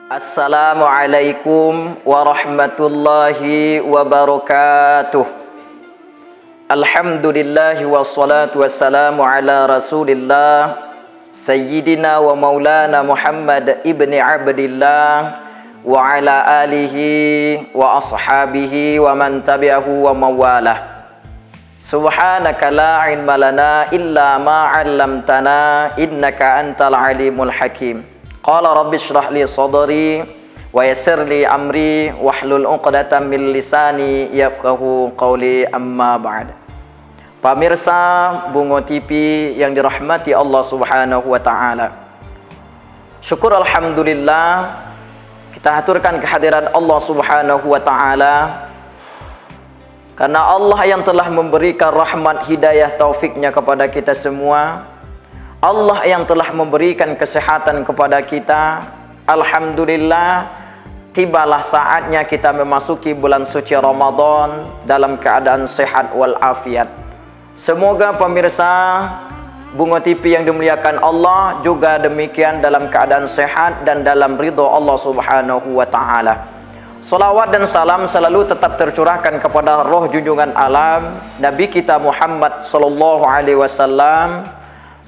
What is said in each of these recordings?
Assalamualaikum warahmatullahi wabarakatuh. Alhamdulillahi wassalatu wassalamu ala rasulillah Sayyidina wa maulana Muhammad ibni Abdillah wa ala alihi wa ashabihi wa man tabi'ahu wa mawalah. Subhanaka la ilma lana illa ma 'allamtana innaka antal alimul hakim. Qala rabbi shrah li sadri wa yassir li amri wahlul 'uqdatam min lisani yafqahu qawli, amma ba'd. Pemirsa Bungo TV yang dirahmati Allah Subhanahu wa taala. Syukur alhamdulillah kita haturkan kehadiran Allah Subhanahu wa taala karena Allah yang telah memberikan rahmat hidayah taufiknya kepada kita semua. Allah yang telah memberikan kesehatan kepada kita. Alhamdulillah, tibalah saatnya kita memasuki bulan suci Ramadan dalam keadaan sehat walafiat. Semoga pemirsa Bungo TV yang dimuliakan Allah juga demikian dalam keadaan sehat dan dalam ridho Allah Subhanahu wa taala. Salawat dan salam selalu tetap tercurahkan kepada roh junjungan alam Nabi kita Muhammad sallallahu alaihi wasallam.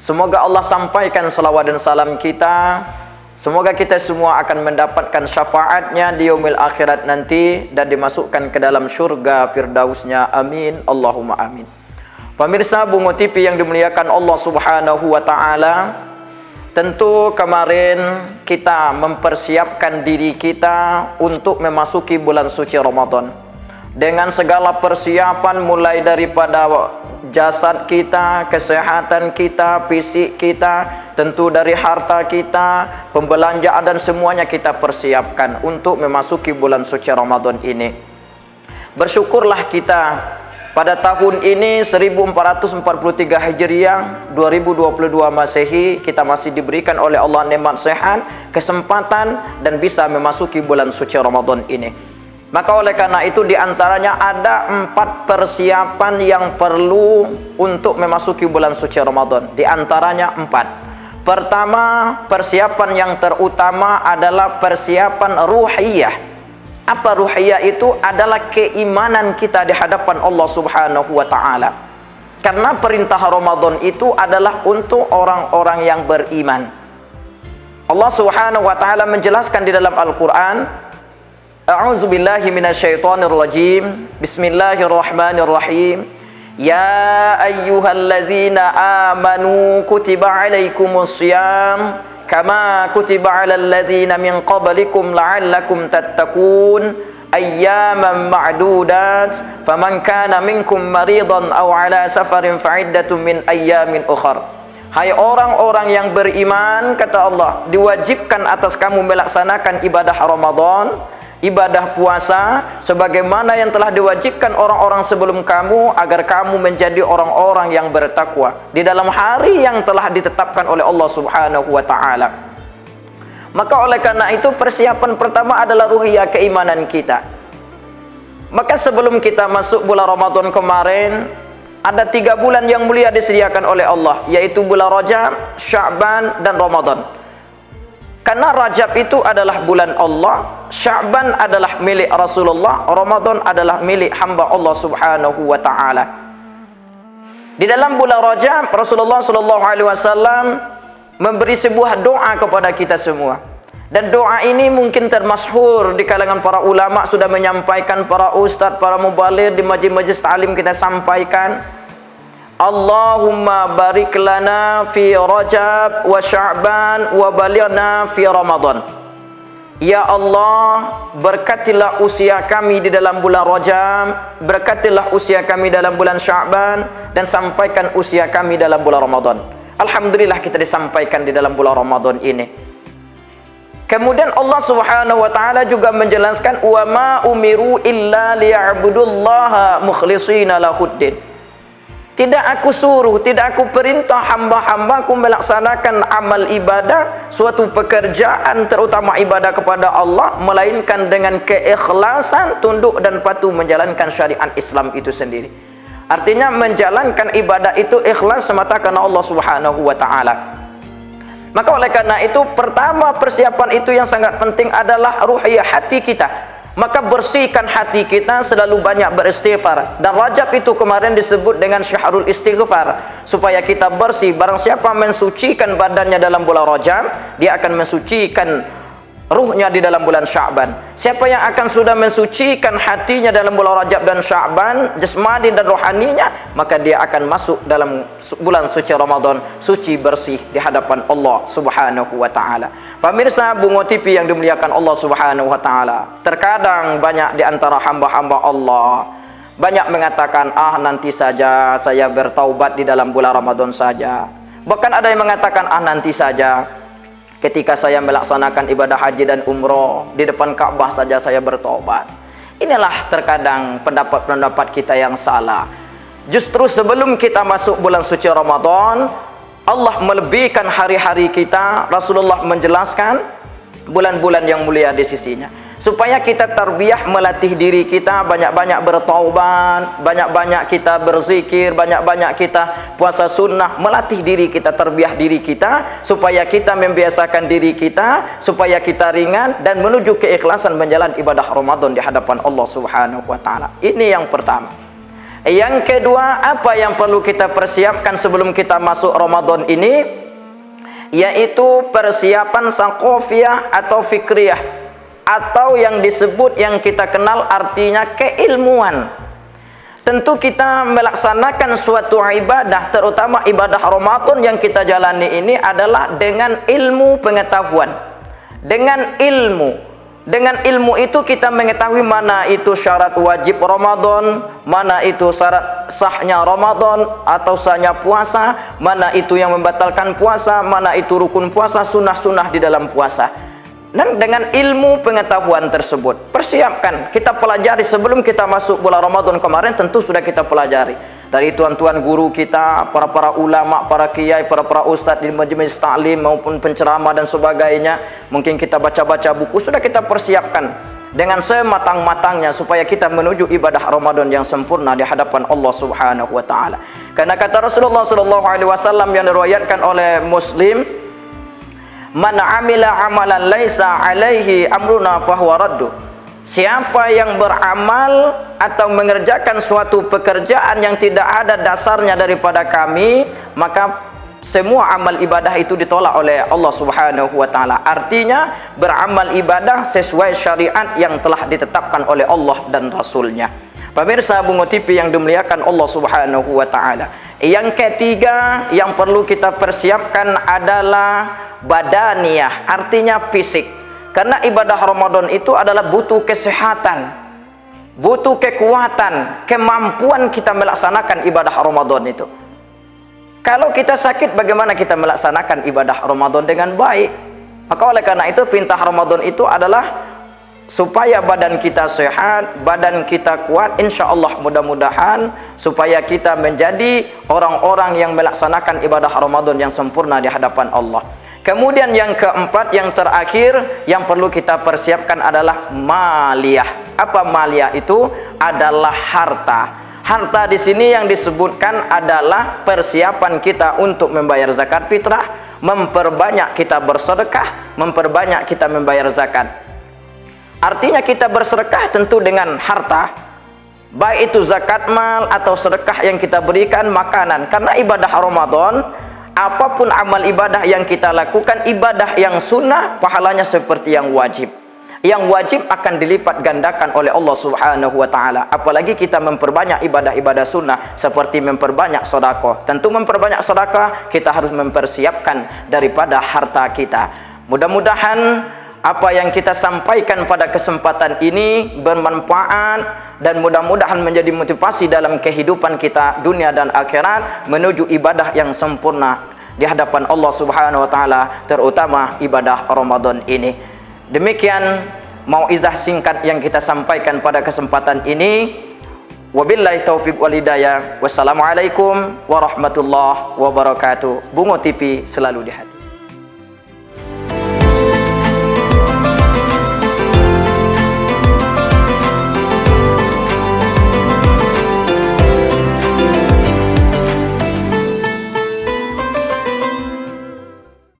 Semoga Allah sampaikan salawat dan salam kita. Semoga kita semua akan mendapatkan syafaatnya di yaumil akhirat nanti dan dimasukkan ke dalam syurga firdausnya. Amin, Allahumma amin. Pemirsa Bungo TV yang dimuliakan Allah Subhanahu wa taala, tentu kemarin kita mempersiapkan diri kita untuk memasuki bulan suci Ramadan dengan segala persiapan, mulai daripada jasad kita, kesehatan kita, fisik kita, tentu dari harta kita, pembelanjaan dan semuanya kita persiapkan untuk memasuki bulan suci Ramadan ini. Bersyukurlah kita pada tahun ini 1443 Hijriah 2022 Masehi kita masih diberikan oleh Allah nikmat sehat, kesempatan dan bisa memasuki bulan suci Ramadan ini. Maka oleh karena itu diantaranya ada 4 persiapan yang perlu untuk memasuki bulan suci Ramadan. Diantaranya 4. Pertama, persiapan yang terutama adalah persiapan ruhiyah. Apa ruhiyah itu? Adalah keimanan kita di hadapan Allah Subhanahu wa taala. Karena perintah Ramadan itu adalah untuk orang-orang yang beriman. Allah Subhanahu wa taala menjelaskan di dalam Al-Qur'an, A'udzu billahi minasyaitonir rajim. Bismillahirrahmanirrahim. Ya ayyuhallazina amanu kutiba alaikumus syiyam kama kutiba alal ladzina min qablikum la'allakum tattaqun ayyaman ma'dudat faman kana minkum maridan aw ala safarin fa'iddatun min ayyamin ukhar. Hai orang-orang yang beriman, kata Allah, diwajibkan atas kamu melaksanakan ibadah Ramadan, ibadah puasa sebagaimana yang telah diwajibkan orang-orang sebelum kamu, agar kamu menjadi orang-orang yang bertakwa di dalam hari yang telah ditetapkan oleh Allah Subhanahu wa taala. Maka oleh karena itu persiapan pertama adalah ruhiyah, keimanan kita. Maka sebelum kita masuk bulan Ramadan kemarin, ada 3 bulan yang mulia disediakan oleh Allah, yaitu bulan Rajab, Sya'ban dan Ramadan. Karena Rajab itu adalah bulan Allah, Sya'ban adalah milik Rasulullah, Ramadan adalah milik hamba Allah Subhanahu wa taala. Di dalam bulan Rajab, Rasulullah sallallahu alaihi wasallam memberi sebuah doa kepada kita semua. Dan doa ini mungkin termasyhur di kalangan para ulama, sudah menyampaikan, para ustaz, para mubaligh di majlis-majlis ta'lim kita sampaikan. Allahumma barik lana fi Rajab wa Sya'ban wa balighna fi Ramadan. Ya Allah, berkatilah usia kami di dalam bulan Rajab, berkatilah usia kami dalam bulan Sya'ban, dan sampaikan usia kami dalam bulan Ramadan. Alhamdulillah kita disampaikan di dalam bulan Ramadan ini. Kemudian Allah Subhanahu wa taala juga menjelaskan, wa ma umiru illa liya'budullaha mukhlishina lahuddin. Tidak aku suruh, tidak aku perintah hamba-hambaku melaksanakan amal ibadah, suatu pekerjaan terutama ibadah kepada Allah, melainkan dengan keikhlasan, tunduk dan patuh menjalankan syariat Islam itu sendiri. Artinya menjalankan ibadah itu ikhlas semata karena Allah Subhanahu wa taala. Maka oleh karena itu, pertama persiapan itu yang sangat penting adalah ruhiyah hati kita. Maka bersihkan hati kita, selalu banyak beristighfar. Dan Rajab itu kemarin disebut dengan syahrul istighfar, supaya kita bersih. Barang siapa mensucikan badannya dalam bulan Rajab, dia akan mensucikan ruhnya di dalam bulan Sya'ban. Siapa yang akan sudah mensucikan hatinya dalam bulan Rajab dan Sya'ban, jasmani dan rohaninya, maka dia akan masuk dalam bulan suci Ramadan suci bersih di hadapan Allah Subhanahu wa taala. Pemirsa Bungo TV yang dimuliakan Allah Subhanahu wa taala, terkadang banyak di antara hamba-hamba Allah banyak mengatakan, nanti saja saya bertaubat di dalam bulan Ramadan saja. Bahkan ada yang mengatakan, nanti saja ketika saya melaksanakan ibadah haji dan umroh di depan Ka'bah saja saya bertobat. Inilah terkadang pendapat-pendapat kita yang salah. Justru sebelum kita masuk bulan suci Ramadan, Allah melebihkan hari-hari kita. Rasulullah menjelaskan bulan-bulan yang mulia di sisinya, supaya kita tarbiyah, melatih diri kita, banyak-banyak bertaubat, banyak-banyak kita berzikir, banyak-banyak kita puasa sunnah, melatih diri kita, tarbiyah diri kita, supaya kita membiasakan diri kita, supaya kita ringan dan menuju keikhlasan menjalani ibadah Ramadan di hadapan Allah Subhanahu wa taala. Ini yang pertama. Yang kedua, apa yang perlu kita persiapkan sebelum kita masuk Ramadan ini, yaitu persiapan saqafiyah atau fikriyah, atau yang disebut, yang kita kenal artinya keilmuan. Tentu kita melaksanakan suatu ibadah, terutama ibadah Ramadan yang kita jalani ini adalah dengan ilmu pengetahuan. Dengan ilmu itu kita mengetahui mana itu syarat wajib Ramadan, mana itu syarat sahnya Ramadan atau sahnya puasa, mana itu yang membatalkan puasa, mana itu rukun puasa, sunnah-sunnah di dalam puasa. Dan dengan ilmu pengetahuan tersebut, persiapkan, kita pelajari sebelum kita masuk bulan Ramadan kemarin, tentu sudah kita pelajari dari tuan-tuan guru kita, para ulama, para kiai, para ustadz di majelis ta'lim maupun penceramah dan sebagainya. Mungkin kita baca-baca buku, sudah kita persiapkan dengan sematang-matangnya supaya kita menuju ibadah Ramadan yang sempurna di hadapan Allah Subhanahu wa taala. Karena kata Rasulullah sallallahu alaihi wasallam yang diriwayatkan oleh Muslim, "Man 'amila 'amalan laisa 'alaihi amruna fahuwa raddu." Siapa yang beramal atau mengerjakan suatu pekerjaan yang tidak ada dasarnya daripada kami, maka semua amal ibadah itu ditolak oleh Allah Subhanahu wa taala. Artinya beramal ibadah sesuai syariat yang telah ditetapkan oleh Allah dan Rasulnya. Pemirsa Bungo TV yang dimuliakan Allah Subhanahu wa taala. Yang ketiga yang perlu kita persiapkan adalah badaniyah, artinya fisik. Karena ibadah Ramadan itu adalah butuh kesehatan, butuh kekuatan, kemampuan kita melaksanakan ibadah Ramadan itu. Kalau kita sakit, bagaimana kita melaksanakan ibadah Ramadan dengan baik? Maka oleh karena itu, perintah Ramadan itu adalah supaya badan kita sehat, badan kita kuat, insya Allah mudah-mudahan, supaya kita menjadi orang-orang yang melaksanakan ibadah Ramadan yang sempurna di hadapan Allah. Kemudian yang keempat, yang terakhir yang perlu kita persiapkan adalah maliyah. Apa maliyah itu? Adalah harta. Harta di sini yang disebutkan adalah persiapan kita untuk membayar zakat fitrah, memperbanyak kita bersedekah, memperbanyak kita membayar zakat. Artinya kita bersedekah tentu dengan harta, baik itu zakat mal atau sedekah yang kita berikan makanan. Karena ibadah Ramadan, apapun amal ibadah yang kita lakukan, ibadah yang sunnah pahalanya seperti yang wajib. Yang wajib akan dilipat gandakan oleh Allah Subhanahu wa taala. Apalagi kita memperbanyak ibadah-ibadah sunnah seperti memperbanyak sedekah. Tentu memperbanyak sedekah kita harus mempersiapkan daripada harta kita. Mudah-mudahan apa yang kita sampaikan pada kesempatan ini bermanfaat dan mudah-mudahan menjadi motivasi dalam kehidupan kita dunia dan akhirat menuju ibadah yang sempurna di hadapan Allah Subhanahu wa taala, terutama ibadah Ramadan ini. Demikian mauizah singkat yang kita sampaikan pada kesempatan ini. Wabillahi taufiq wal hidayah. Wassalamualaikum warahmatullahi wabarakatuh. Bungo TV selalu di hati.